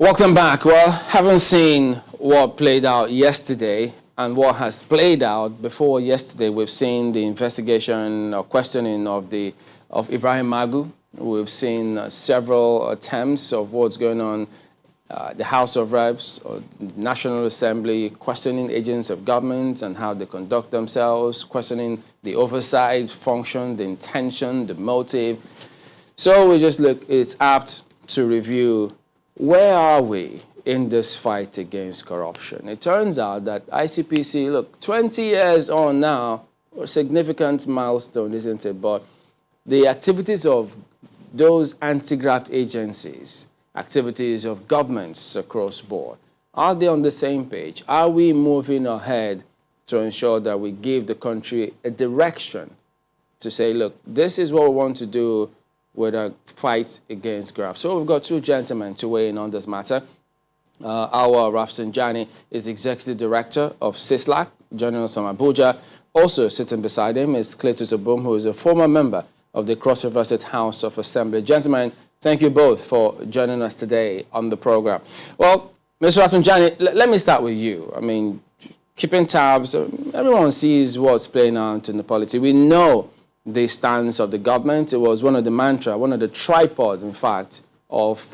Welcome back. Well, haven't seen what played out yesterday and what has played out before yesterday. We've seen the investigation or questioning of Ibrahim Magu. We've seen several attempts of what's going on the House of Reps or National Assembly, questioning agents of government and how they conduct themselves, questioning the oversight function, the intention, the motive. So we just look, it's apt to review where are we in this fight against corruption. It turns out that ICPC, look, 20 years on now, a significant milestone, isn't it? But the activities of those anti-graft agencies, activities of governments across board, are they on the same page? Are we moving ahead to ensure that we give the country a direction to say, look, this is what we want to do with a fight against graft? So we've got two gentlemen to weigh in on this matter. Our Rafsanjani is the Executive Director of CISLAC, joining us from Abuja. Also sitting beside him is Cletus Obum, who is a former member of the Cross River State House of Assembly. Gentlemen, thank you both for joining us today on the program. Well, Mr. Rafsanjani, let me start with you. I mean, keeping tabs, everyone sees what's playing out in the politics. We know the stance of the government. It was one of the mantra, one of the tripod, in fact, of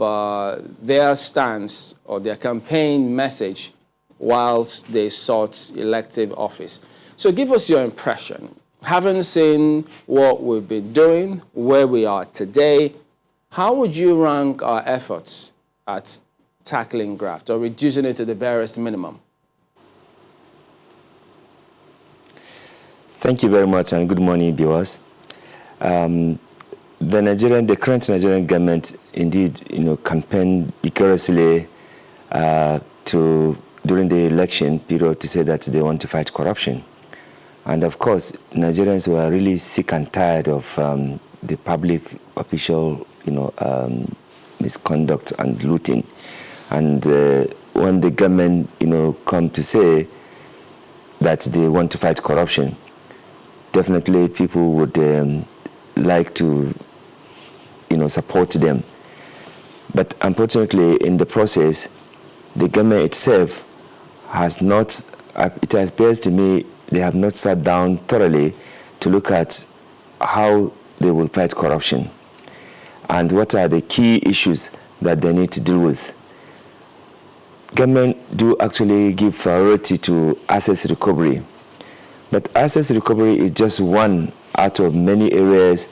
their stance or their campaign message whilst they sought elective office. So give us your impression. Having seen what we've been doing, where we are today, how would you rank our efforts at tackling graft or reducing it to the barest minimum? Thank you very much, and good morning, viewers. The current Nigerian government, indeed, campaigned vigorously during the election period to say that they want to fight corruption, and of course, Nigerians were really sick and tired of the public official, misconduct and looting, and when the government, come to say that they want to fight corruption, definitely people would like to, support them. But unfortunately, in the process, the government itself has not, it appears to me, they have not sat down thoroughly to look at how they will fight corruption and what are the key issues that they need to deal with. Government do actually give priority to assets recovery. But assets recovery is just one out of many areas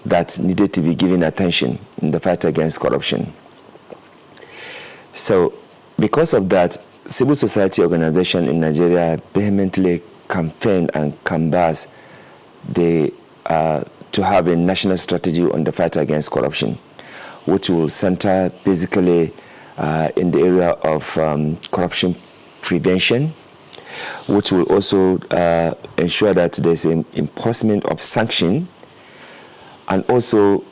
that needed to be given attention in the fight against corruption. So because of that, civil society organizations in Nigeria vehemently campaign and canvass to have a national strategy on the fight against corruption, which will center basically in the area of corruption prevention, which will also ensure that there's an enforcement of sanction, and also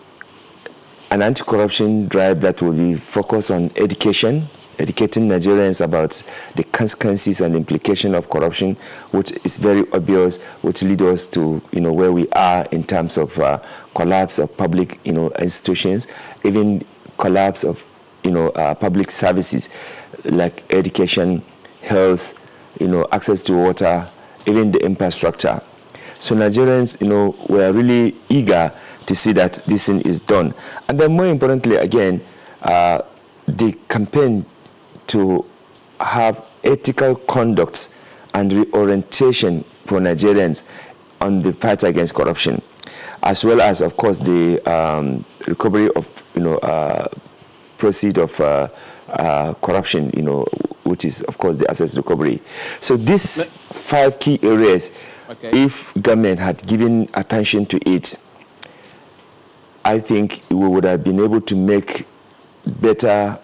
an anti-corruption drive that will be focused on educating Nigerians about the consequences and implication of corruption, which is very obvious, which leads us to where we are in terms of collapse of public institutions, even collapse of public services like education, health, access to water, even the infrastructure. So Nigerians, were really eager to see that this thing is done. And then more importantly, again, the campaign to have ethical conduct and reorientation for Nigerians on the fight against corruption, as well as, of course, the recovery of, proceed of corruption, which is, of course, the assets recovery. So these 5 key areas, if government had given attention to it, I think we would have been able to make better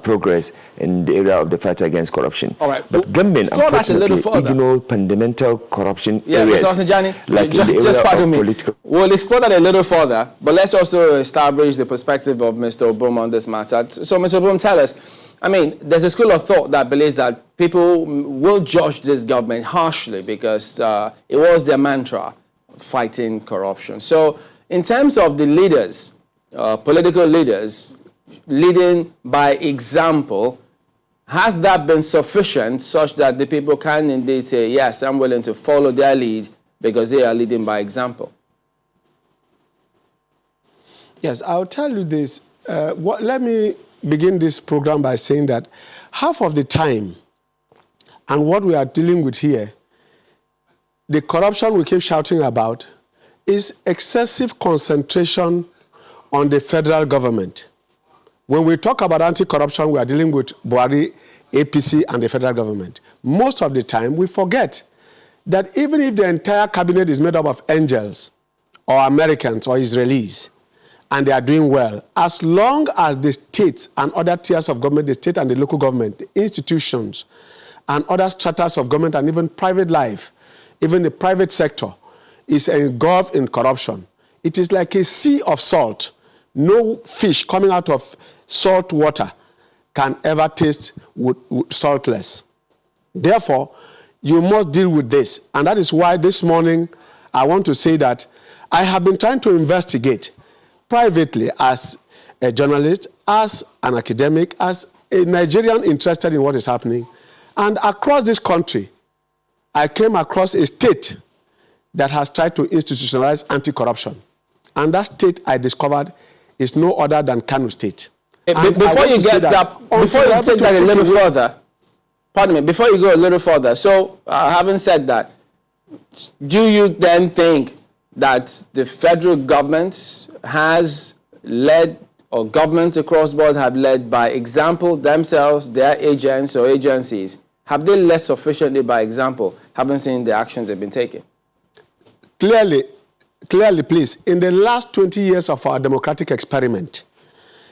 progress in the area of the fight against corruption. All right. But government, unfortunately, ignore fundamental corruption areas. Mr. Rafsanjani, like just pardon me. We'll explore that a little further, but let's also establish the perspective of Mr. Obum on this matter. So, Mr. Obum, tell us, I mean, there's a school of thought that believes that people will judge this government harshly because it was their mantra, fighting corruption. So, in terms of the leaders, political leaders, leading by example, has that been sufficient such that the people can indeed say, yes, I'm willing to follow their lead because they are leading by example? Yes, I'll tell you this. Let me begin this program by saying that half of the time, and what we are dealing with here, the corruption we keep shouting about is excessive concentration on the federal government. When we talk about anti-corruption, we are dealing with Buhari, APC, and the federal government. Most of the time, we forget that even if the entire cabinet is made up of angels, or Americans, or Israelis, and they are doing well, as long as the states and other tiers of government, the state and the local government, the institutions, and other stratas of government, and even private life, even the private sector, is engulfed in corruption, it is like a sea of salt. No fish coming out of salt water can ever taste saltless. Therefore, you must deal with this. And that is why this morning I want to say that I have been trying to investigate privately as a journalist, as an academic, as a Nigerian interested in what is happening. And across this country, I came across a state that has tried to institutionalize anti-corruption. And that state I discovered is no other than Kano State. Before you get that, before you take that a little further, pardon me, before you go a little further, so having said that, do you then think that the federal government has led, or governments across the board have led by example themselves, their agents or agencies? Have they led sufficiently by example, having seen the actions they've been taking? Clearly, please, in the last 20 years of our democratic experiment,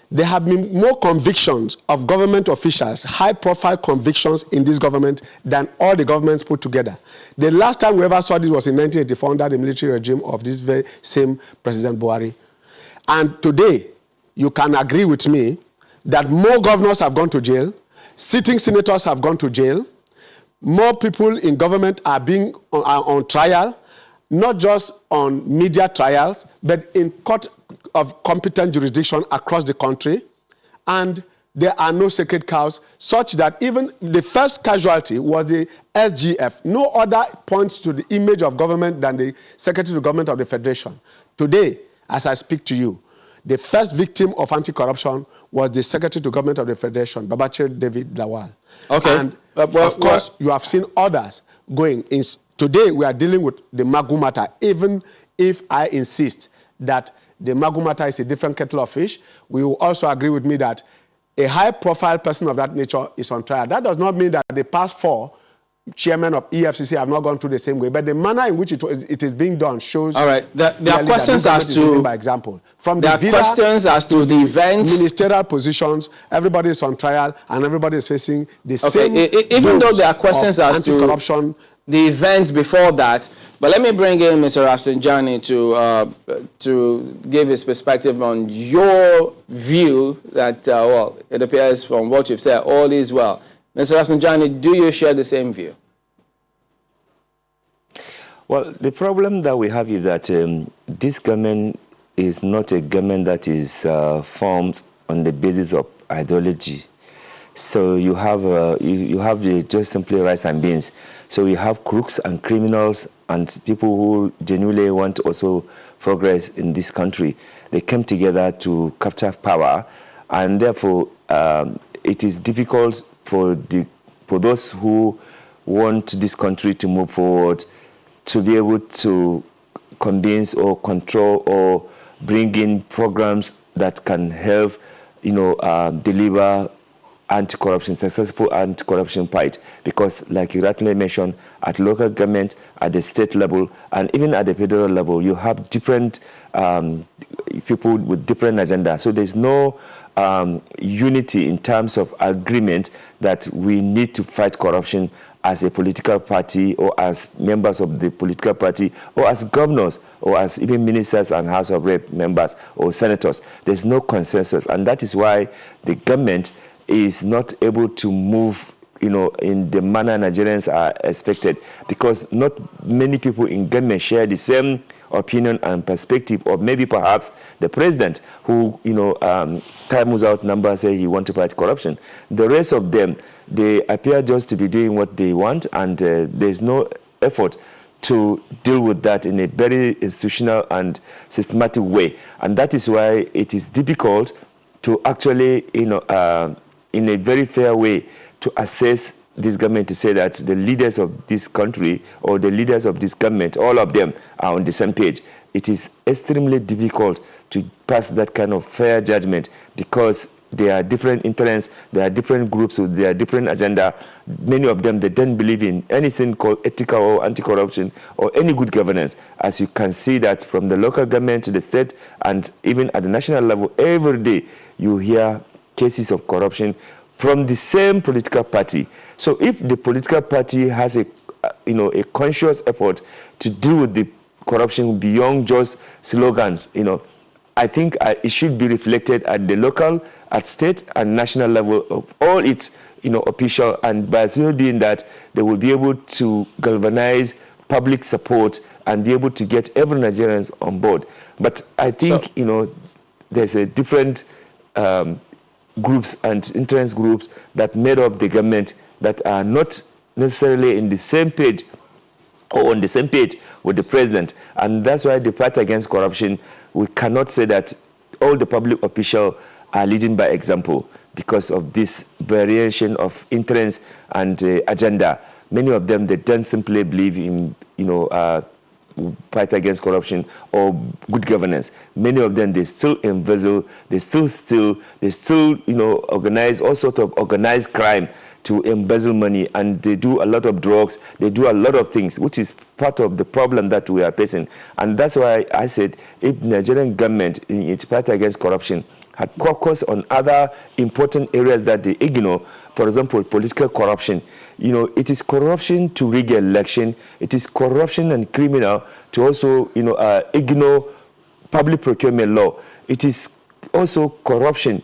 there have been more convictions of government officials, high-profile convictions in this government than all the governments put together. The last time we ever saw this was in 1984 under the military regime of this very same President Buhari. And today, you can agree with me that more governors have gone to jail, sitting senators have gone to jail, more people in government are being on trial, not just on media trials, but in court of competent jurisdiction across the country. And there are no sacred cows, such that even the first casualty was the SGF. No other points to the image of government than the Secretary of Government of the Federation. Today, as I speak to you, the first victim of anti-corruption was the Secretary to Government of the Federation, Babachir David Lawal. Okay. And of course, you have seen others going. Today, we are dealing with the Magu matter, even if I insist that the Magu matter is a different kettle of fish. We will also agree with me that a high-profile person of that nature is on trial. That does not mean that the past 4 chairmen of EFCC have not gone through the same way, but the manner in which it is being done shows. All right, there are questions as to, by example, from there the are questions as to the events, ministerial positions. Everybody is on trial, and everybody is facing the same. Even though there are questions as to anti-corruption, the events before that, but let me bring in Mr. Rafsanjani to give his perspective on your view that, well, it appears from what you've said, all is well. Mr. Rafsanjani, do you share the same view? Well, the problem that we have is that this government is not a government that is formed on the basis of ideology. So you have just simply rice and beans. So we have crooks and criminals and people who genuinely want also progress in this country. They came together to capture power, and therefore it is difficult for those who want this country to move forward to be able to convince or control or bring in programs that can help, deliver anti-corruption, successful anti-corruption fight. Because, like you rightly mentioned, at local government, at the state level, and even at the federal level, you have different people with different agendas. So there's no unity in terms of agreement that we need to fight corruption as a political party or as members of the political party or as governors or as even ministers and House of Rep members or senators. There's no consensus, and that is why the government is not able to move, in the manner Nigerians are expected, because not many people in government share the same opinion and perspective of maybe perhaps the president who, times out numbers, say he wants to fight corruption. The rest of them, they appear just to be doing what they want, and there's no effort to deal with that in a very institutional and systematic way. And that is why it is difficult to actually, in a very fair way, to assess this government, to say that the leaders of this country or the leaders of this government, all of them are on the same page. It is extremely difficult to pass that kind of fair judgment, because there are different interests, there are different groups with their different agenda. Many of them, they don't believe in anything called ethical or anti-corruption or any good governance. As you can see that from the local government to the state and even at the national level, every day you hear cases of corruption from the same political party. So if the political party has a conscious effort to deal with the corruption beyond just slogans, I think it should be reflected at the local, at state and national level of all its, official, and by so doing that, they will be able to galvanize public support and be able to get every Nigerian on board. But I think, there's a different groups and interest groups that made up the government that are not necessarily in the same page or on the same page with the president. And that's why the fight against corruption, we cannot say that all the public officials are leading by example because of this variation of interest and agenda. Many of them, they don't simply believe in, fight against corruption or good governance. Many of them, they still embezzle, they still steal, they still, organize all sorts of organized crime to embezzle money, and they do a lot of drugs, they do a lot of things, which is part of the problem that we are facing. And that's why I said, if the Nigerian government in its fight against corruption had focused on other important areas that they ignore, for example, political corruption. It is corruption to rig an election. It is corruption and criminal to also, ignore public procurement law. It is also corruption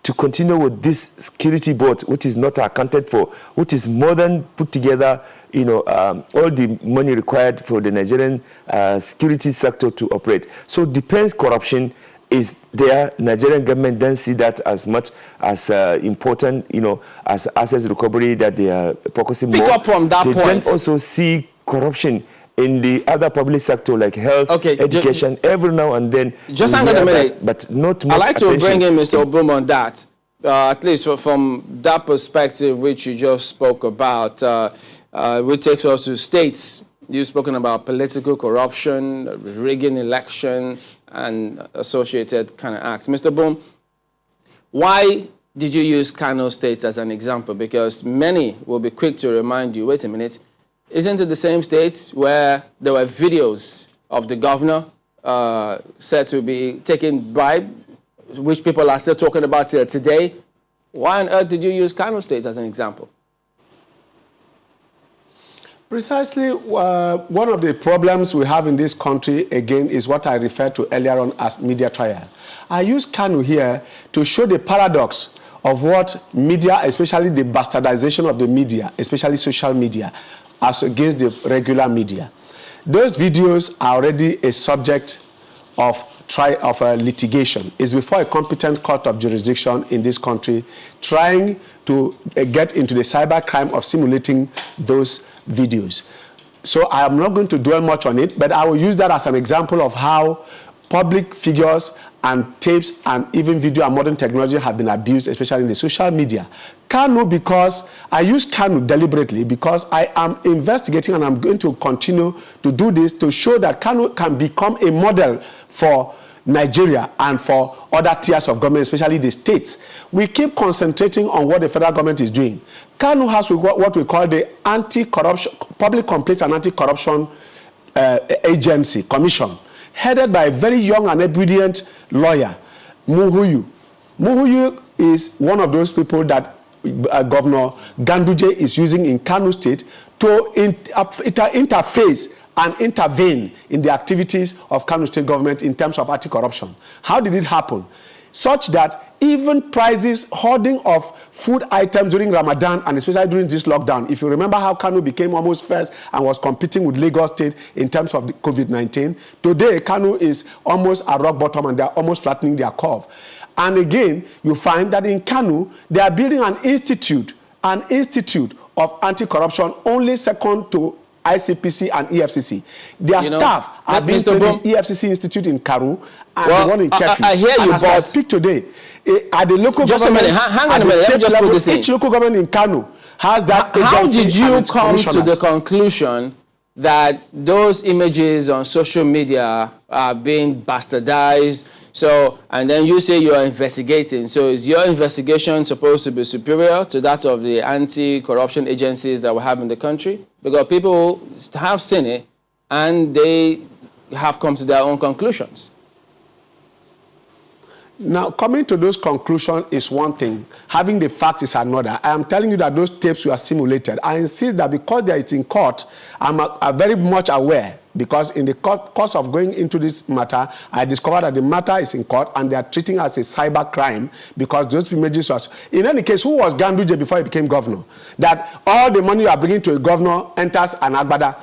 to continue with this security board, which is not accounted for, which is more than put together, all the money required for the Nigerian security sector to operate. So defense corruption is there. Nigerian government then see that as much as important, as assets recovery, that they are focusing more. Pick up from that they point. They then also see corruption in the other public sector like health, education, every now and then. Just hang on a minute. But not much I'd like attention. to bring in Mr. Obum on that, at least from that perspective which you just spoke about, which takes us to states. You've spoken about political corruption, rigging election, and associated kind of acts. Mr. Boom, why did you use Kano State as an example? Because many will be quick to remind you, wait a minute, isn't it the same states where there were videos of the governor said to be taking bribe, which people are still talking about till today? Why on earth did you use Kano State as an example? Precisely, one of the problems we have in this country, again, is what I referred to earlier on as media trial. I use Kano here to show the paradox of what media, especially the bastardization of the media, especially social media, as against the regular media. Those videos are already a subject of litigation. It's before a competent court of jurisdiction in this country trying to get into the cybercrime of simulating those videos. So I am not going to dwell much on it, but I will use that as an example of how public figures and tapes and even video and modern technology have been abused, especially in the social media. Kano, because I use Kano deliberately because I am investigating, and I'm going to continue to do this to show that Kano can become a model for Nigeria and for other tiers of government, especially the states. We keep concentrating on what the federal government is doing. Kano has what we call the Anti-Corruption, Public Complaints and Anti-Corruption Agency, Commission, headed by a very young and obedient lawyer, Muhuyu. Muhuyu is one of those people that Governor Ganduje is using in Kano State to interface and intervene in the activities of Kano State government in terms of anti-corruption. How did it happen? such that even prices, hoarding of food items during Ramadan and especially during this lockdown. If you remember how Kano became almost first and was competing with Lagos State in terms of the COVID-19, today Kano is almost at rock bottom and they are almost flattening their curve. And again, you find that in Kano, they are building an institute of anti-corruption only second to ICPC and EFCC. Their staff are being trained in EFCC Institute in Karu and the one in Kefi. I hear you, and as I speak today, at the local just government, a minute, hang on a minute, let me just put this in. Each local government in Kano has that agency. How did you come to the conclusion that those images on social media are being bastardized? So, and then you say you are investigating. So is your investigation supposed to be superior to that of the anti-corruption agencies that we have in the country? Because people have seen it and they have come to their own conclusions. Now, coming to those conclusions is one thing. Having the facts is another. I am telling you that those tapes were simulated. I insist that because they are in court, I'm very much aware, because in the course of going into this matter, I discovered that the matter is in court and they are treating it as a cyber crime because those images was... In any case, who was Ganduje before he became governor? That all the money you are bringing to a governor enters an agbada.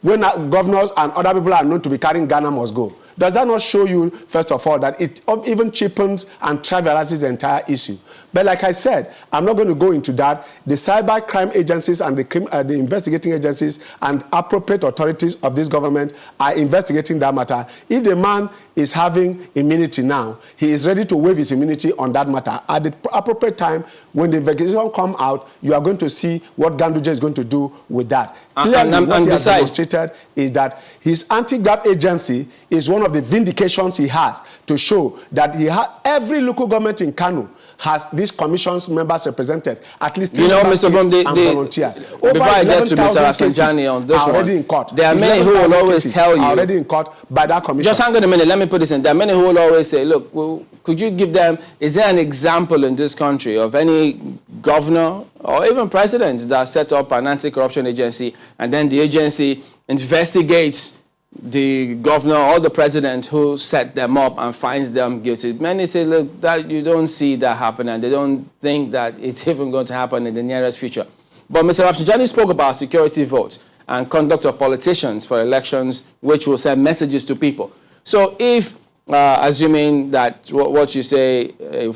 When governors and other people are known to be carrying Ghana must go. Does that not show you, first of all, that it even cheapens and trivializes the entire issue? But like I said, I'm not going to go into that. The cyber crime agencies and the investigating agencies and appropriate authorities of this government are investigating that matter. If the man is having immunity now, he is ready to waive his immunity on that matter. At the appropriate time, when the investigation comes out, you are going to see what Ganduje is going to do with that. Clearly, what he has demonstrated is that his anti-graft agency is one of the vindications he has to show that every local government in Kano has these commissions members represented, at least Mr. Bom, volunteers. Before I get to Mr. Rafsanjani on this one, in court. There are many who will always tell you, already in court by that commission. Just hang on a minute, let me put this in. There are many who will always say, look, well, could you give them, is there an example in this country of any governor or even president that set up an anti-corruption agency and then the agency investigates the governor or the president who set them up and finds them guilty? Many say, look, that you don't see that happen and they don't think that it's even going to happen in the nearest future. But Mr. Rafsanjani spoke about security votes and conduct of politicians for elections, which will send messages to people. So if, assuming that what you say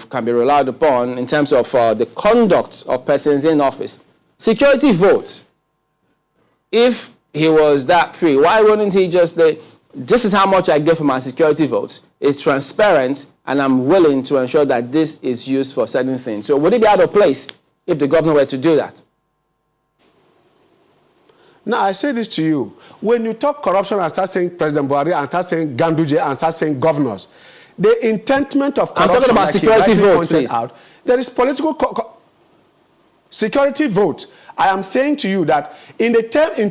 can be relied upon in terms of the conduct of persons in office, security votes, if he was that free, why wouldn't he just say, this is how much I get for my security votes, it's transparent, and I'm willing to ensure that this is used for certain things? So would it be out of place if the governor were to do that? Now, I say this to you. When you talk corruption and start saying President Buhari and start saying Ganduje and start saying governors, the intentment of corruption, I'm talking about security votes, please. There is political security votes. I am saying to you that in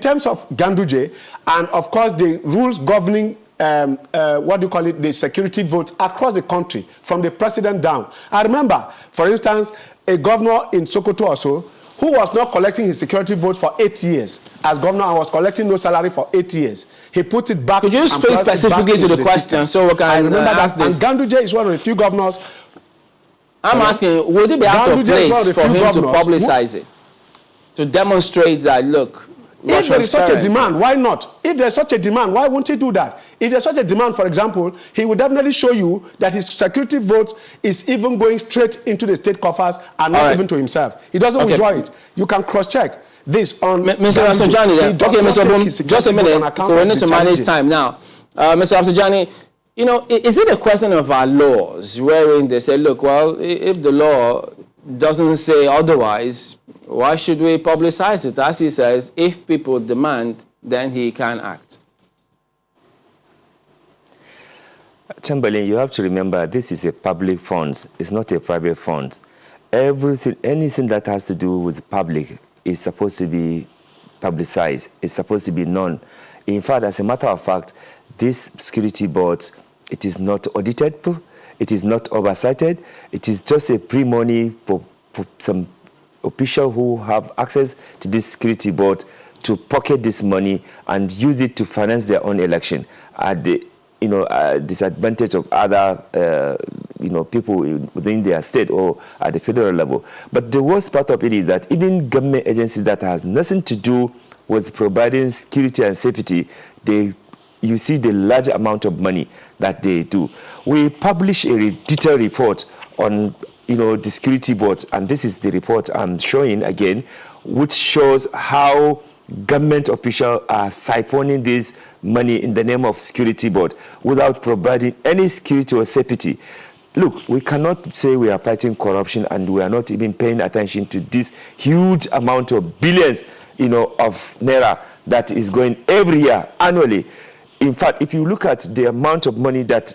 terms of Ganduje and, of course, the rules governing the security votes across the country, from the president down. I remember, for instance, a governor in Sokoto also, who was not collecting his security vote for 8 years as governor and was collecting no salary for 8 years. He put it back. Could you speak specifically to the question so we can ask this? And Ganduje is one of the few governors. I'm asking, would it be out of place for him to publicize it? To demonstrate that, look, if there is such a demand, why not? If there's such a demand, why won't he do that? If there's such a demand, for example, he would definitely show you that his security vote is even going straight into the state coffers and not even to himself. He doesn't withdraw it. You can cross-check this on... Mr. Rafsanjani, okay, Mr. Boom, just a minute. We need to manage time now. Mr. Rafsanjani, you know, is it a question of our laws wherein they say, look, well, if the law doesn't say otherwise, why should we publicize it? As he says, if people demand, then he can act. Chamberlain, you have to remember this is a public fund. It's not a private fund. Everything, anything that has to do with the public is supposed to be publicized. It's supposed to be known. In fact, as a matter of fact, this security board, it is not audited. It is not oversighted. It is just a pre-money for some officials who have access to this security board to pocket this money and use it to finance their own election at the disadvantage of other people within their state or at the federal level. But the worst part of it is that even government agencies that has nothing to do with providing security and safety, you see the large amount of money that they do. We publish a detailed report on the security board, and this is the report I'm showing again, which shows how government officials are siphoning this money in the name of security board without providing any security or safety. Look, we cannot say we are fighting corruption and we are not even paying attention to this huge amount of billions, of naira that is going every year, annually. In fact, if you look at the amount of money that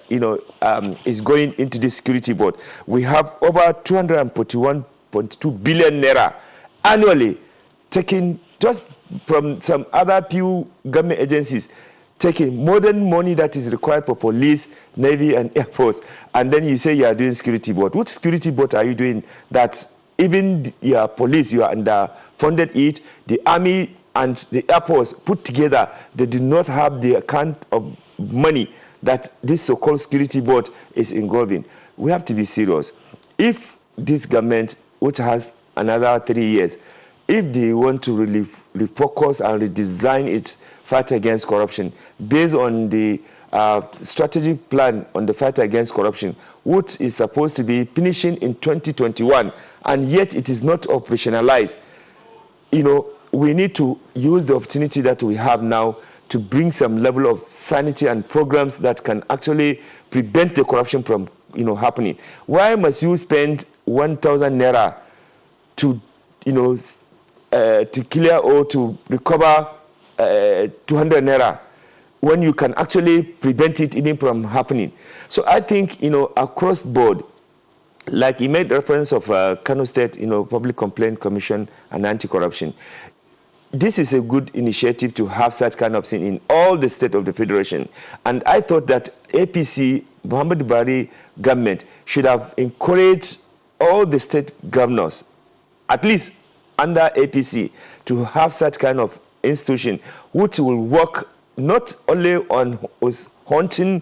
is going into this security board, we have over 241.2 billion naira annually, taking just from some other few government agencies, taking more than money that is required for police, navy, and air force, and then you say you are doing security board. What security board are you doing that even your police, you are underfunded it, the army and the air force put together, they do not have the account of money that this so-called security board is involving. We have to be serious. If this government, which has another 3 years, if they want to really refocus and redesign its fight against corruption based on the strategic plan on the fight against corruption, which is supposed to be finishing in 2021, and yet it is not operationalized, we need to use the opportunity that we have now to bring some level of sanity and programs that can actually prevent the corruption from happening. Why must you spend 1,000 naira to clear or to recover 200 naira when you can actually prevent it even from happening? So I think across the board, like he made reference of Kano State Public Complaint Commission and anti-corruption. This is a good initiative to have such kind of thing in all the state of the federation. And I thought that APC, Muhammad Buhari government, should have encouraged all the state governors, at least under APC, to have such kind of institution which will work not only on hunting,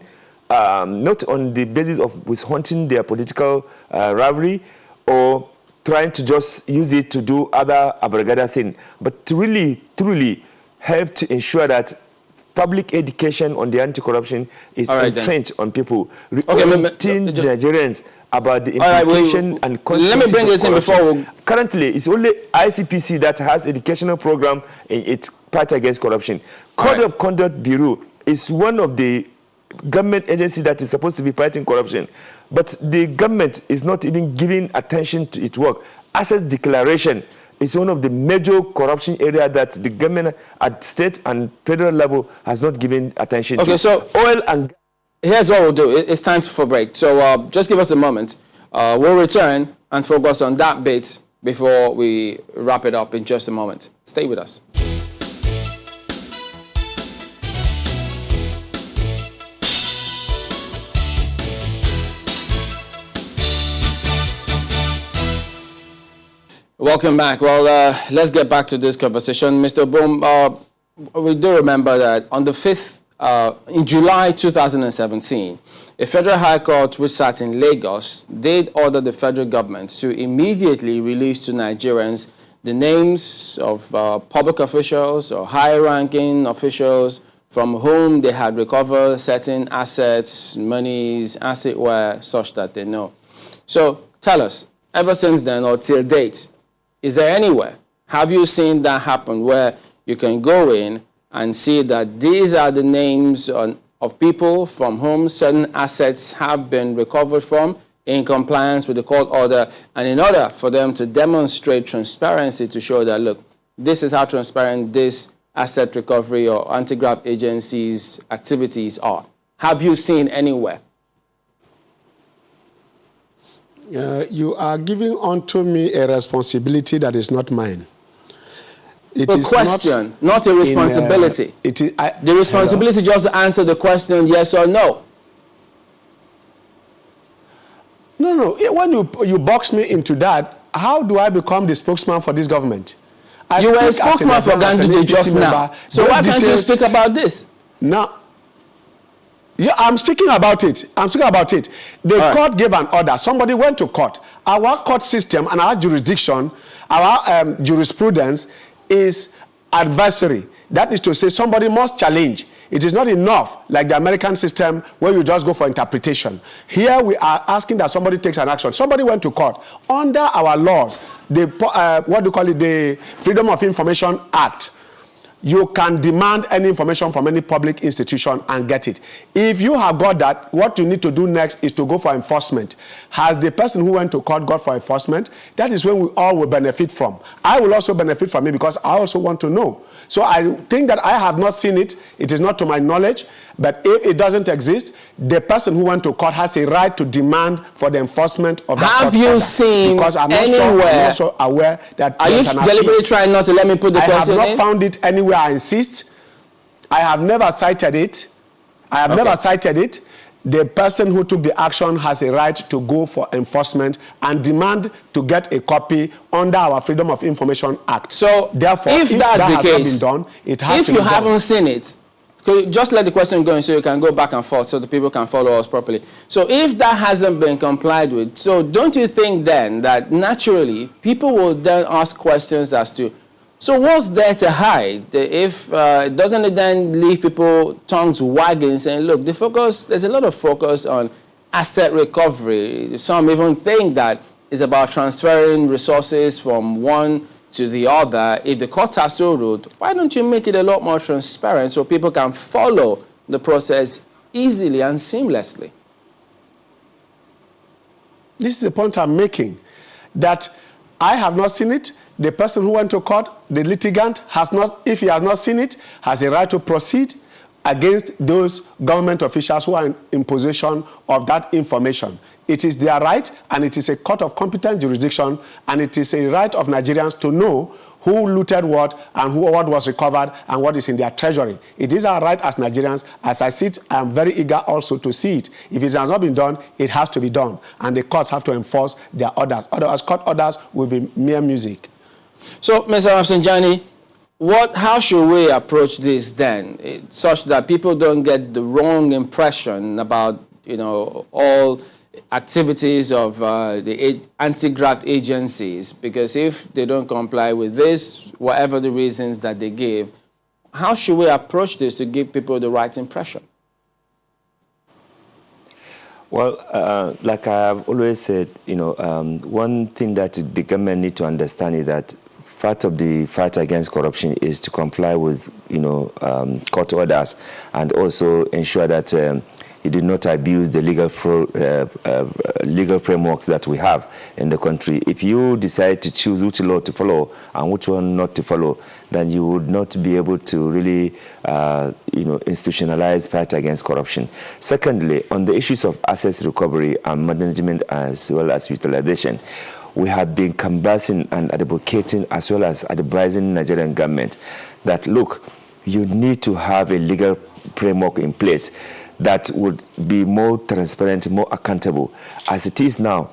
not on the basis of hunting their political rivalry or trying to just use it to do other abrogada thing, but to really, truly help to ensure that public education on the anti-corruption is entrenched on people. Reorienting Nigerians about the implication and consequences. Let me bring this in before. Currently, it's only ICPC that has educational program in its fight against corruption. Code of Conduct Bureau is one of the government agency that is supposed to be fighting corruption, but the government is not even giving attention to its work. Assets declaration is one of the major corruption area that the government at state and federal level has not given attention to. Okay, so oil and here's what we'll do. It's time for break. So just give us a moment. We'll return and focus on that bit before we wrap it up in just a moment. Stay with us. Welcome back. Well, let's get back to this conversation. Mr. Boom, we do remember that on the 5th, in July 2017, a federal high court which sat in Lagos did order the federal government to immediately release to Nigerians the names of public officials or high-ranking officials from whom they had recovered certain assets, monies, as it were, such that they know. So tell us, ever since then or till date, is there anywhere, have you seen that happen where you can go in and see that these are the names of people from whom certain assets have been recovered from in compliance with the court order, and in order for them to demonstrate transparency to show that, look, this is how transparent this asset recovery or anti-graft agencies' activities are? Have you seen anywhere? You are giving unto me a responsibility that is not mine. It is a question, not a responsibility. The responsibility is just to answer the question yes or no. No. When you box me into that, how do I become the spokesman for this government? You were a spokesman for Ganduje just now. So why can't you speak about this? Now, Yeah, I'm speaking about it. The court gave an order. Somebody went to court. Our court system and our jurisdiction, our jurisprudence is adversary. That is to say, somebody must challenge. It is not enough like the American system where you just go for interpretation. Here we are asking that somebody takes an action. Somebody went to court. Under our laws, the the Freedom of Information Act, you can demand any information from any public institution and get it. If you have got that, what you need to do next is to go for enforcement. Has the person who went to court got for enforcement? That is when we all will benefit from. I will also benefit from it because I also want to know. So I think that I have not seen it. It is not to my knowledge. But if it doesn't exist, the person who went to court has a right to demand for the enforcement of that court order. Have you seen because I'm not anywhere? I'm not so aware that are you deliberately trying not to let me put the question in? I have not found it anywhere. I insist. I have never cited it. Never cited it. The person who took the action has a right to go for enforcement and demand to get a copy under our Freedom of Information Act. So, therefore, if that's that the has case, not been done, it has to be done. If you haven't seen it, just let the question go so you can go back and forth so the people can follow us properly. So if that hasn't been complied with, so don't you think then that naturally people will then ask questions as to, so what's there to hide? If doesn't it then leave people tongues wagging saying, look, there's a lot of focus on asset recovery. Some even think that it's about transferring resources from one to the other. If the court has so ruled, why don't you make it a lot more transparent so people can follow the process easily and seamlessly? This is the point I'm making, that I have not seen it. The person who went to court, the litigant, has not, if he has not seen it, has a right to proceed against those government officials who are in possession of that information. It is their right, and it is a court of competent jurisdiction, and it is a right of Nigerians to know who looted what and what was recovered and what is in their treasury. It is our right as Nigerians. As I sit, I am very eager also to see it. If it has not been done, it has to be done, and the courts have to enforce their orders. Otherwise, court orders will be mere music. So, Mr. Rafsanjani, how should we approach this then, such that people don't get the wrong impression about, all activities of the anti-graft agencies? Because if they don't comply with this, whatever the reasons that they give, how should we approach this to give people the right impression? Well, like I've always said, one thing that the government need to understand is that part of the fight against corruption is to comply with, court orders, and also ensure that you do not abuse the legal frameworks that we have in the country. If you decide to choose which law to follow and which one not to follow, then you would not be able to really, institutionalize fight against corruption. Secondly, on the issues of assets recovery and management as well as utilization, we have been canvassing and advocating as well as advising Nigerian government that, look, you need to have a legal framework in place that would be more transparent, more accountable. As it is now,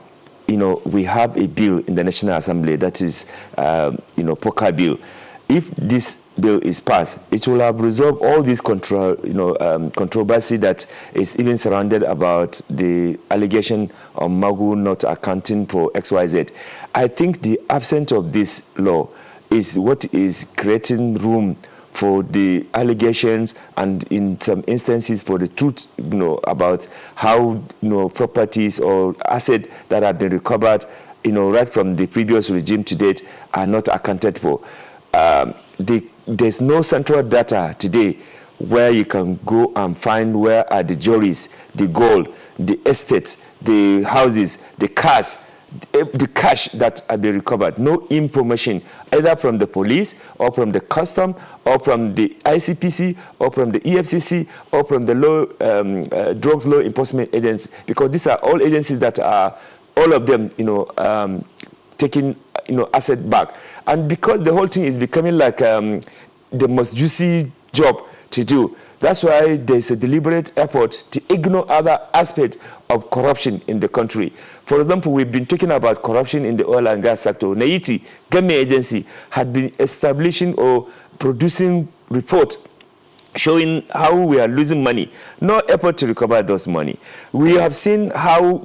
we have a bill in the National Assembly that is, POCA bill. If this bill is passed, it will have resolved all this controversy that is even surrounded about the allegation of Magu not accounting for XYZ. I think the absence of this law is what is creating room for the allegations and in some instances for the truth, about how, properties or assets that have been recovered, right from the previous regime to date are not accounted for. There's no central data today where you can go and find where are the juries, the gold, the estates, the houses, the cars, the cash that have been recovered. No information either from the police or from the custom or from the ICPC or from the EFCC or from the drugs law enforcement agents, because these are all agencies that are, all of them, taking asset back. And because the whole thing is becoming like the most juicy job to do, that's why there's a deliberate effort to ignore other aspects of corruption in the country. For example, we've been talking about corruption in the oil and gas sector. NAITI, government agency, had been establishing or producing reports showing how we are losing money, no effort to recover those money. We have seen how,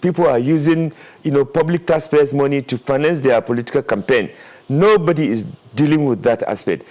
people are using, public taxpayers' money to finance their political campaign. Nobody is dealing with that aspect.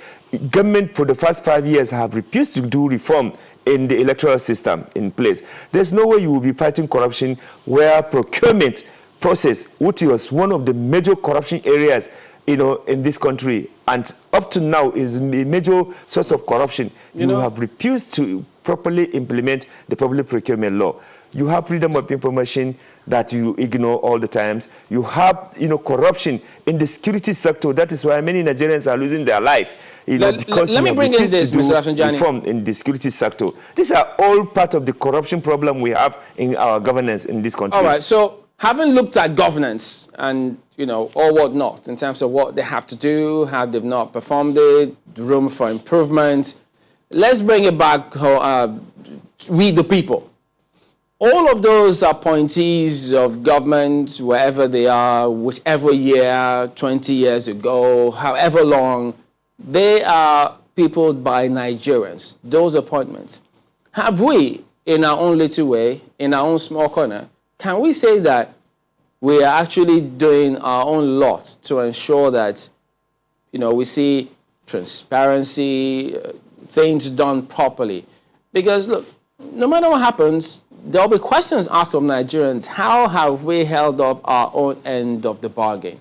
Government for the first 5 years have refused to do reform in the electoral system in place. There's no way you will be fighting corruption where procurement process, which was one of the major corruption areas, in this country, and up to now is a major source of corruption. You have refused to properly implement the public procurement law. You have freedom of information that you ignore all the times. You have, corruption in the security sector. That is why many Nigerians are losing their life. Because let me bring in this, Mr. Rafsanjani. Reform in the security sector. These are all part of the corruption problem we have in our governance in this country. All right. So, having looked at governance and or whatnot in terms of what they have to do, how they've not performed it, the room for improvement, let's bring it back. We the people. All of those appointees of government, wherever they are, whichever year, 20 years ago, however long, they are peopled by Nigerians, those appointments. Have we, in our own little way, in our own small corner, can we say that we are actually doing our own lot to ensure that, we see transparency, things done properly? Because, look, no matter what happens, there'll be questions asked of Nigerians. How have we held up our own end of the bargain?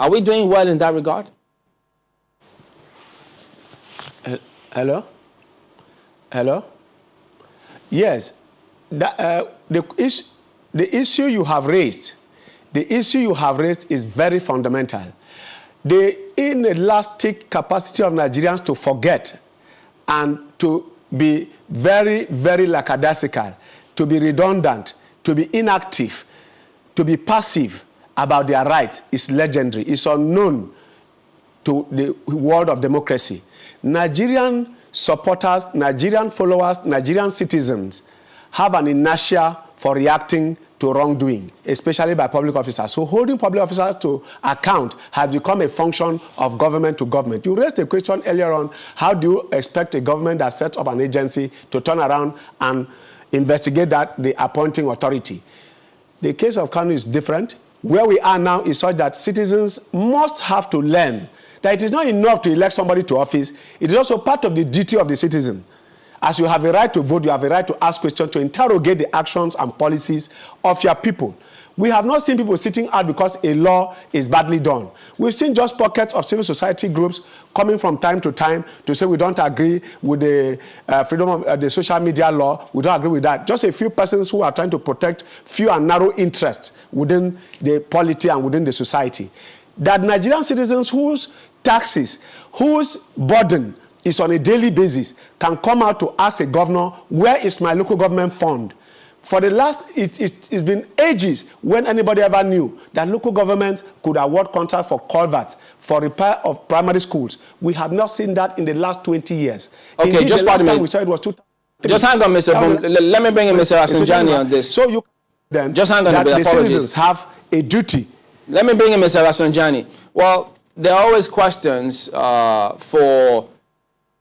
Are we doing well in that regard? Hello? Hello? Yes. The issue you have raised is very fundamental. The inelastic capacity of Nigerians to forget and to be very, very lackadaisical, to be redundant, to be inactive, to be passive about their rights is legendary. It's unknown to the world of democracy. Nigerian supporters, Nigerian followers, Nigerian citizens have an inertia for reacting to wrongdoing, especially by public officers. So holding public officers to account has become a function of government to government. You raised a question earlier on, how do you expect a government that sets up an agency to turn around and investigate the appointing authority? The case of Kano is different. Where we are now is such that citizens must have to learn that it is not enough to elect somebody to office. It is also part of the duty of the citizen. As you have a right to vote, you have a right to ask questions, to interrogate the actions and policies of your people. We have not seen people sitting out because a law is badly done. We've seen just pockets of civil society groups coming from time to time to say we don't agree with the freedom of the social media law. We don't agree with that. Just a few persons who are trying to protect few and narrow interests within the polity and within the society. That Nigerian citizens whose taxes, whose burden is on a daily basis, can come out to ask a governor, where is my local government fund? For the last, it's been ages when anybody ever knew that local governments could award contracts for culverts, for repair of primary schools. We have not seen that in the last 20 years. Okay, indeed, just pardon me. We said it was 2003. Just hang on, Mr. Boom. Let me bring in Mr. Rafsanjani on this. So you then just hang on that a bit. The Apologies. citizens have a duty. Let me bring in Mr. Rafsanjani. Well, there are always questions for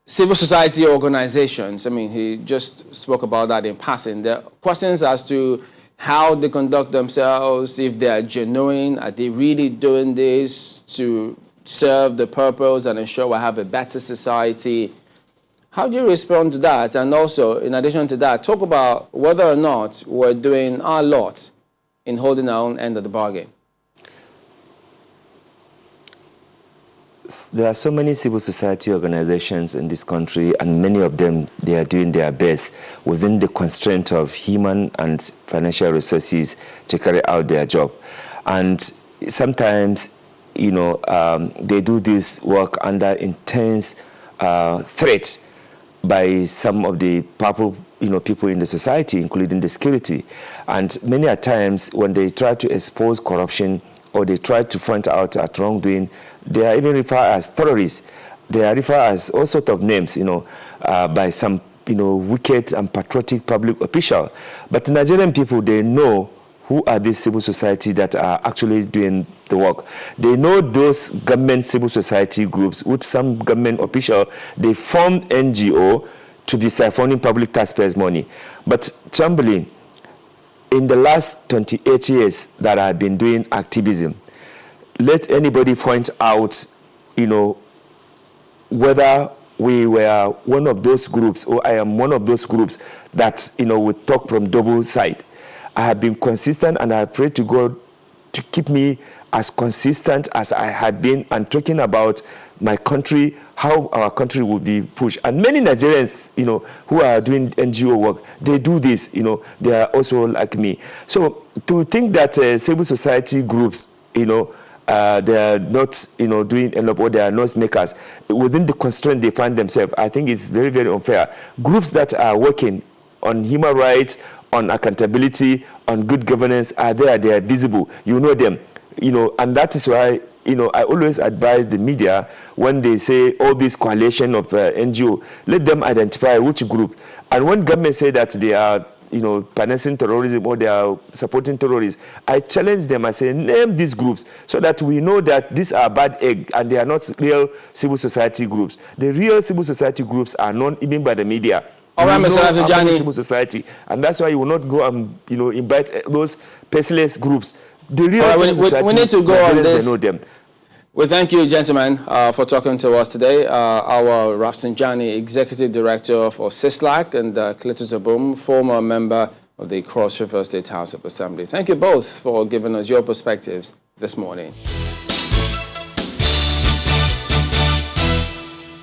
civil society organizations. I mean, he just spoke about that in passing. There are questions as to how they conduct themselves, if they are genuine, are they really doing this to serve the purpose and ensure we have a better society? How do you respond to that? And also, in addition to that, talk about whether or not we're doing our lot in holding our own end of the bargain. There are so many civil society organizations in this country, and many of them, they are doing their best within the constraint of human and financial resources to carry out their job. And sometimes, they do this work under intense threat by some of the powerful, people in the society, including the security. And many a times when they try to expose corruption or they try to point out at wrongdoing, they are even referred as terrorists. They are referred as all sorts of names, by some, wicked and patriotic public official. But Nigerian people, they know who are these civil society that are actually doing the work. They know those government civil society groups with some government official. They form NGO to be siphoning public taxpayers' money. But trembling, in the last 28 years that I've been doing activism, let anybody point out, whether we were one of those groups, or I am one of those groups that, would talk from double side. I have been consistent, and I pray to God to keep me as consistent as I had been, and talking about my country, how our country will be pushed. And many Nigerians, who are doing NGO work, they do this, they are also like me. So to think that civil society groups, they are not, doing enough, or they are not makers within the constraint they find themselves, I think it's very, very unfair. Groups that are working on human rights, on accountability, on good governance are there, they are visible, you know them, and that is why, I always advise the media when they say all this coalition of NGO, let them identify which group. And when government say that they are, financing terrorism, or they are supporting terrorists, I challenge them. I say, name these groups so that we know that these are bad egg and they are not real civil society groups. The real civil society groups are known even by the media. All right, Mr. Afzanjani. Civil society, and that's why you will not go and invite those faceless groups. The real civil society, we need to go on this. They know them. Well, thank you, gentlemen, for talking to us today. Our Rafsanjani, Executive Director for CISLAC, and Cletus Obum, former member of the Cross River State House of Assembly. Thank you both for giving us your perspectives this morning.